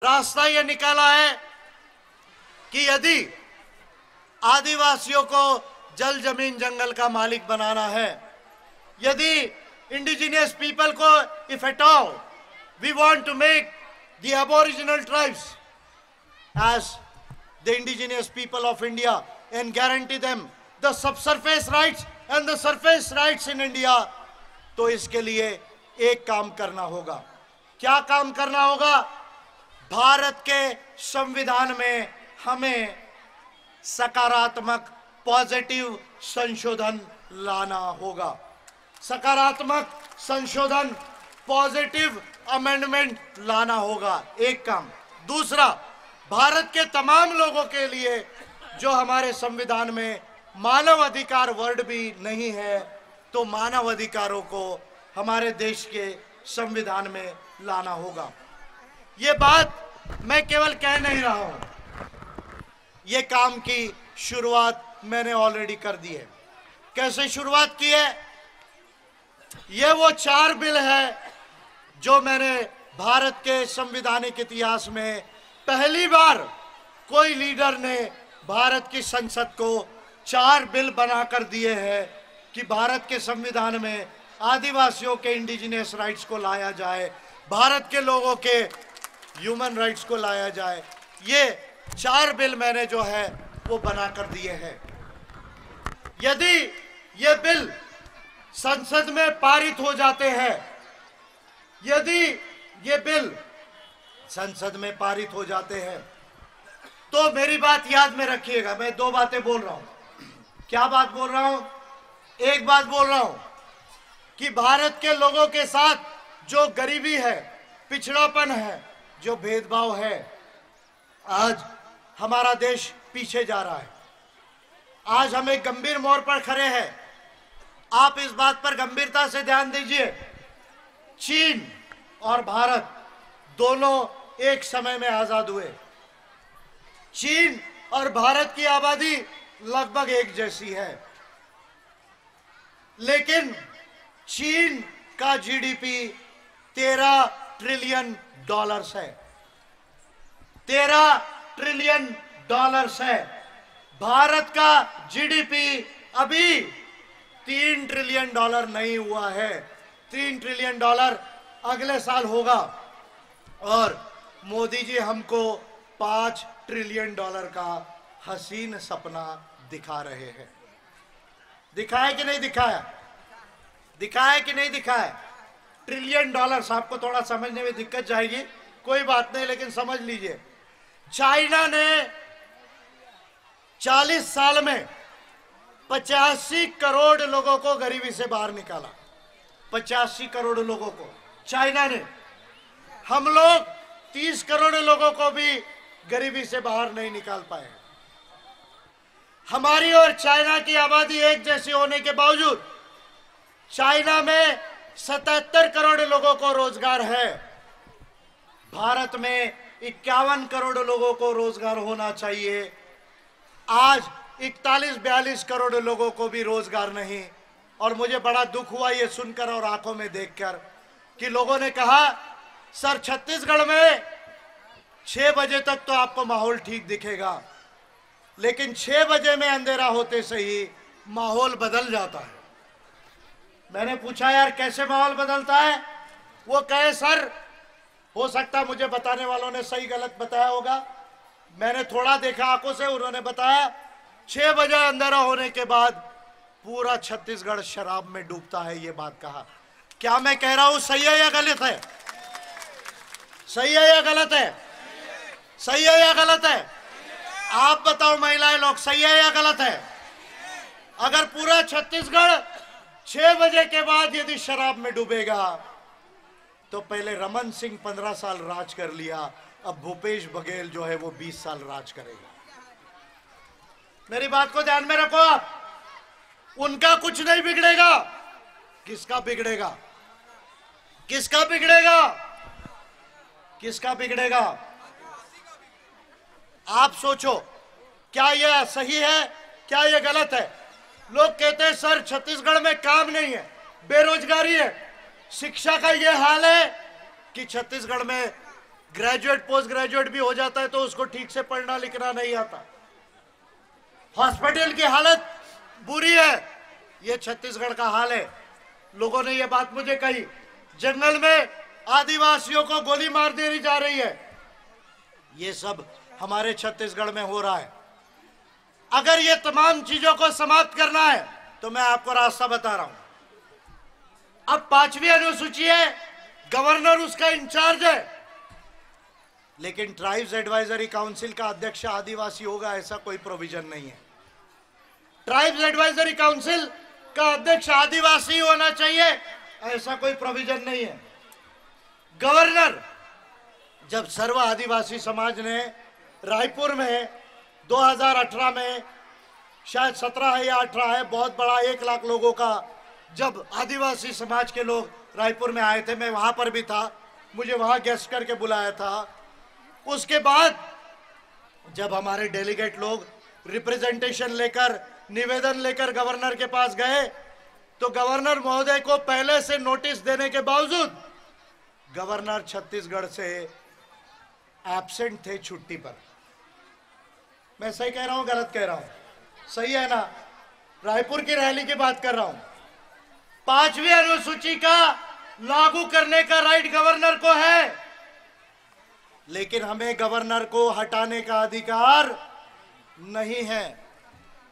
रास्ता यह निकाला है कि यदि आदिवासियों को जल जमीन जंगल का मालिक बनाना है, यदि इंडिजिनियस पीपल को, if at all we want to make the aboriginal tribes as the indigenous people of India and guarantee them the subsurface rights and the surface rights in India, तो इसके लिए एक काम करना होगा। क्या काम करना होगा? भारत के संविधान में हमें सकारात्मक पॉजिटिव संशोधन लाना होगा। सकारात्मक संशोधन, पॉजिटिव अमेंडमेंट लाना होगा, एक काम। दूसरा, भारत के तमाम लोगों के लिए जो हमारे संविधान में मानव अधिकार वर्ड भी नहीं है, तो मानव अधिकारों को हमारे देश के संविधान में लाना होगा। ये बात मैं केवल कह नहीं रहा हूं, ये काम की शुरुआत मैंने ऑलरेडी कर दी है। कैसे शुरुआत की है? ये वो 4 बिल है जो मैंने भारत के संवैधानिक इतिहास में पहली बार कोई लीडर ने भारत की संसद को 4 बिल बनाकर दिए हैं कि भारत के संविधान में आदिवासियों के इंडिजिनियस राइट्स को लाया जाए, भारत के लोगों के ह्यूमन राइट्स को लाया जाए। ये 4 बिल मैंने जो है वो बनाकर दिए हैं। यदि ये बिल संसद में पारित हो जाते हैं, यदि ये बिल संसद में पारित हो जाते हैं, तो मेरी बात याद में रखिएगा। मैं 2 बातें बोल रहा हूं। क्या बात बोल रहा हूं? एक बात बोल रहा हूं कि भारत के लोगों के साथ जो गरीबी है, पिछड़ापन है, जो भेदभाव है, आज हमारा देश पीछे जा रहा है। आज हम एक गंभीर मोड़ पर खड़े हैं। आप इस बात पर गंभीरता से ध्यान दीजिए। चीन और भारत दोनों एक समय में आजाद हुए। चीन और भारत की आबादी लगभग एक जैसी है, लेकिन चीन का जीडीपी 13 ट्रिलियन डॉलर्स है। 13 ट्रिलियन डॉलर्स है। भारत का जीडीपी अभी 3 ट्रिलियन डॉलर नहीं हुआ है। 3 ट्रिलियन डॉलर अगले साल होगा, और मोदी जी हमको 5 ट्रिलियन डॉलर का हसीन सपना दिखा रहे हैं। दिखाया कि नहीं दिखाया? दिखाया कि नहीं दिखाया? ट्रिलियन डॉलर आपको थोड़ा समझने में दिक्कत जाएगी, कोई बात नहीं, लेकिन समझ लीजिए। चाइना ने 40 साल में 85 करोड़ लोगों को गरीबी से बाहर निकाला। 85 करोड़ लोगों को चाइना ने। हम लोग 30 करोड़ लोगों को भी गरीबी से बाहर नहीं निकाल पाए। हमारी और चाइना की आबादी एक जैसी होने के बावजूद चाइना में 77 करोड़ लोगों को रोजगार है। भारत में 51 करोड़ लोगों को रोजगार होना चाहिए। आज 41-42 करोड़ लोगों को भी रोजगार नहीं। और मुझे बड़ा दुख हुआ ये सुनकर और आंखों में देखकर कि लोगों ने कहा, सर छत्तीसगढ़ में 6 बजे तक तो आपको माहौल ठीक दिखेगा, लेकिन 6 बजे में अंधेरा होते से ही माहौल बदल जाता है। मैंने पूछा, यार कैसे माहौल बदलता है? वो कहे, सर हो सकता मुझे बताने वालों ने सही गलत बताया होगा, मैंने थोड़ा देखा आंखों से, उन्होंने बताया 6 बजे अंधेरा होने के बाद पूरा छत्तीसगढ़ शराब में डूबता है। ये बात कहा। क्या मैं कह रहा हूं सही है या गलत है? सही है या गलत है? सही है या गलत है? आप बताओ महिलाएं लोग, सही है या गलत है? अगर पूरा छत्तीसगढ़ 6 बजे के बाद यदि शराब में डूबेगा, तो पहले रमन सिंह 15 साल राज कर लिया, अब भूपेश बघेल जो है वो 20 साल राज करेगा। मेरी बात को ध्यान में रखो आप। उनका कुछ नहीं बिगड़ेगा। किसका बिगड़ेगा? किसका बिगड़ेगा? किसका बिगड़ेगा? आप सोचो, क्या यह सही है, क्या यह गलत है? लोग कहते हैं सर छत्तीसगढ़ में काम नहीं है, बेरोजगारी है, शिक्षा का यह हाल है कि छत्तीसगढ़ में ग्रेजुएट पोस्ट ग्रेजुएट भी हो जाता है तो उसको ठीक से पढ़ना लिखना नहीं आता। हॉस्पिटल की हालत बुरी है, ये छत्तीसगढ़ का हाल है। लोगों ने ये बात मुझे कही, जंगल में आदिवासियों को गोली मार देनी जा रही है, ये सब हमारे छत्तीसगढ़ में हो रहा है। अगर ये तमाम चीजों को समाप्त करना है तो मैं आपको रास्ता बता रहा हूं। अब 5वीं अनुसूची है, गवर्नर उसका इंचार्ज है, लेकिन ट्राइब्स एडवाइजरी काउंसिल का अध्यक्ष आदिवासी होगा ऐसा कोई प्रोविजन नहीं है। ट्राइब्स एडवाइजरी काउंसिल का अध्यक्ष आदिवासी होना चाहिए ऐसा कोई प्रोविजन नहीं है। गवर्नर, जब सर्व आदिवासी समाज ने रायपुर में 2018 में, शायद 17 है या 18 है, बहुत बड़ा 1 लाख लोगों का जब आदिवासी समाज के लोग रायपुर में आए थे, मैं वहां पर भी था, मुझे वहां गेस्ट करके बुलाया था। उसके बाद जब हमारे डेलीगेट लोग रिप्रेजेंटेशन लेकर, निवेदन लेकर गवर्नर के पास गए तो गवर्नर महोदय को पहले से नोटिस देने के बावजूद गवर्नर छत्तीसगढ़ से एब्सेंट थे, छुट्टी पर। मैं सही कह रहा हूं गलत कह रहा हूं? सही है ना? रायपुर की रैली की बात कर रहा हूं। 5वीं अनुसूची का लागू करने का राइट गवर्नर को है, लेकिन हमें गवर्नर को हटाने का अधिकार नहीं है।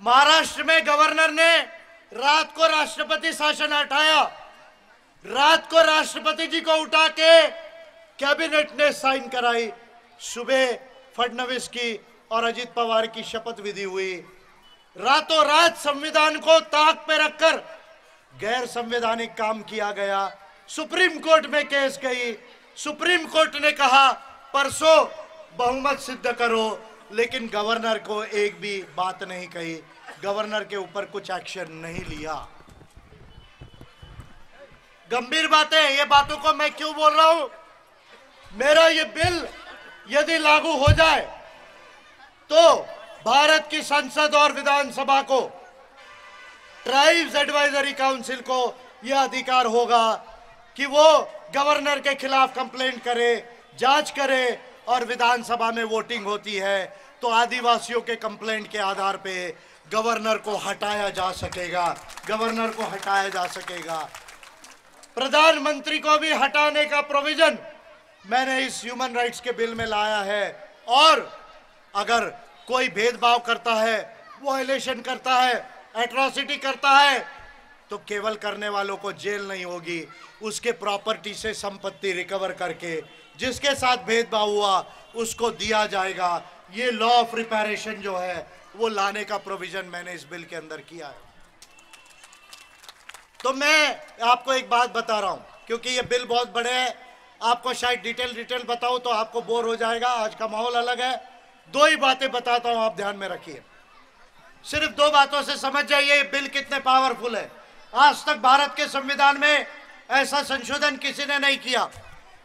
महाराष्ट्र में गवर्नर ने रात को राष्ट्रपति शासन हटाया, रात को राष्ट्रपति जी को उठा के कैबिनेट ने साइन कराई, सुबह फडणवीस की और अजित पवार की शपथ विधि हुई। रातों रात संविधान को ताक पे रखकर गैर संवैधानिक काम किया गया। सुप्रीम कोर्ट में केस गई, सुप्रीम कोर्ट ने कहा परसों बहुमत सिद्ध करो, लेकिन गवर्नर को एक भी बात नहीं कही, गवर्नर के ऊपर कुछ एक्शन नहीं लिया। गंभीर बात है, ये बातों को मैं क्यों बोल रहा हूं? मेरा ये बिल यदि लागू हो जाए तो भारत की संसद और विधानसभा को, ट्राइब्स एडवाइजरी काउंसिल को यह अधिकार होगा कि वो गवर्नर के खिलाफ कंप्लेंट करे, जांच करे, और विधानसभा में वोटिंग होती है तो आदिवासियों के कंप्लेंट के आधार पे गवर्नर को हटाया जा सकेगा, गवर्नर को हटाया जा सकेगा। प्रधानमंत्री को भी हटाने का प्रोविजन मैंने इस ह्यूमन राइट्स के बिल में लाया है। और अगर कोई भेदभाव करता है, वायलेशन करता है, एट्रॉसिटी करता है, तो केवल करने वालों को जेल नहीं होगी, उसके प्रॉपर्टी से संपत्ति रिकवर करके जिसके साथ भेदभाव हुआ उसको दिया जाएगा। ये लॉ ऑफ रिपेरेशन जो है वो लाने का प्रोविजन मैंने इस बिल के अंदर किया है। तो मैं आपको एक बात बता रहा हूं, क्योंकि ये बिल बहुत बड़े हैं, आपको शायद डिटेल बताऊं तो आपको बोर हो जाएगा, आज का माहौल अलग है। 2 ही बातें बताता हूं, आप ध्यान में रखिए, सिर्फ 2 बातों से समझ जाइए ये बिल कितने पावरफुल है। आज तक भारत के संविधान में ऐसा संशोधन किसी ने नहीं किया।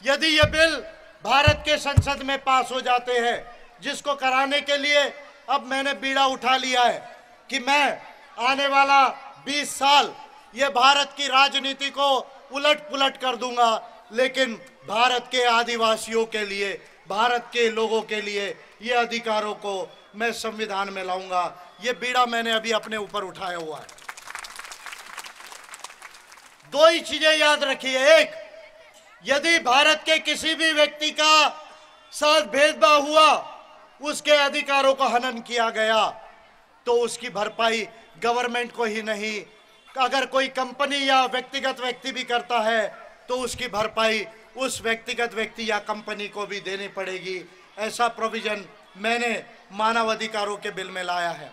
यदि ये बिल भारत के संसद में पास हो जाते हैं, जिसको कराने के लिए अब मैंने बीड़ा उठा लिया है कि मैं आने वाला 20 साल ये भारत की राजनीति को उलट पुलट कर दूंगा, लेकिन भारत के आदिवासियों के लिए, भारत के लोगों के लिए ये अधिकारों को मैं संविधान में लाऊंगा। ये बीड़ा मैंने अभी अपने ऊपर उठाया हुआ है। 2 ही चीजें याद रखिए। एक, यदि भारत के किसी भी व्यक्ति का साथ भेदभाव हुआ, उसके अधिकारों को हनन किया गया, तो उसकी भरपाई गवर्नमेंट को ही नहीं, अगर कोई कंपनी या व्यक्तिगत व्यक्ति भी करता है तो उसकी भरपाई उस व्यक्तिगत व्यक्ति या कंपनी को भी देनी पड़ेगी। ऐसा प्रोविजन मैंने मानव अधिकारों के बिल में लाया है।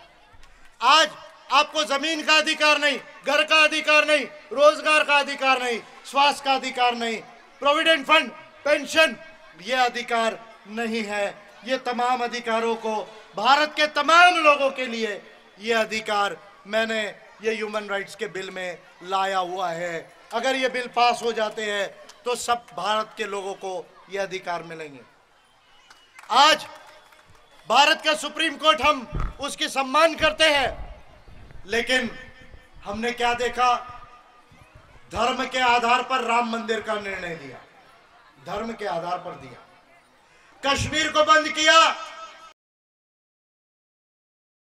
आज आपको जमीन का अधिकार नहीं, घर का अधिकार नहीं, रोजगार का अधिकार नहीं, स्वास्थ्य का अधिकार नहीं, प्रोविडेंट फंड, पेंशन, ये अधिकार नहीं है। ये तमाम अधिकारों को, भारत के तमाम लोगों के लिए ये अधिकार मैंने ये ह्यूमन राइट्स के बिल में लाया हुआ है। अगर ये बिल पास हो जाते हैं तो सब भारत के लोगों को ये अधिकार मिलेंगे। आज भारत का सुप्रीम कोर्ट, हम उसकी सम्मान करते हैं, लेकिन हमने क्या देखा? धर्म के आधार पर राम मंदिर का निर्णय दिया, धर्म के आधार पर दिया। कश्मीर को बंद किया,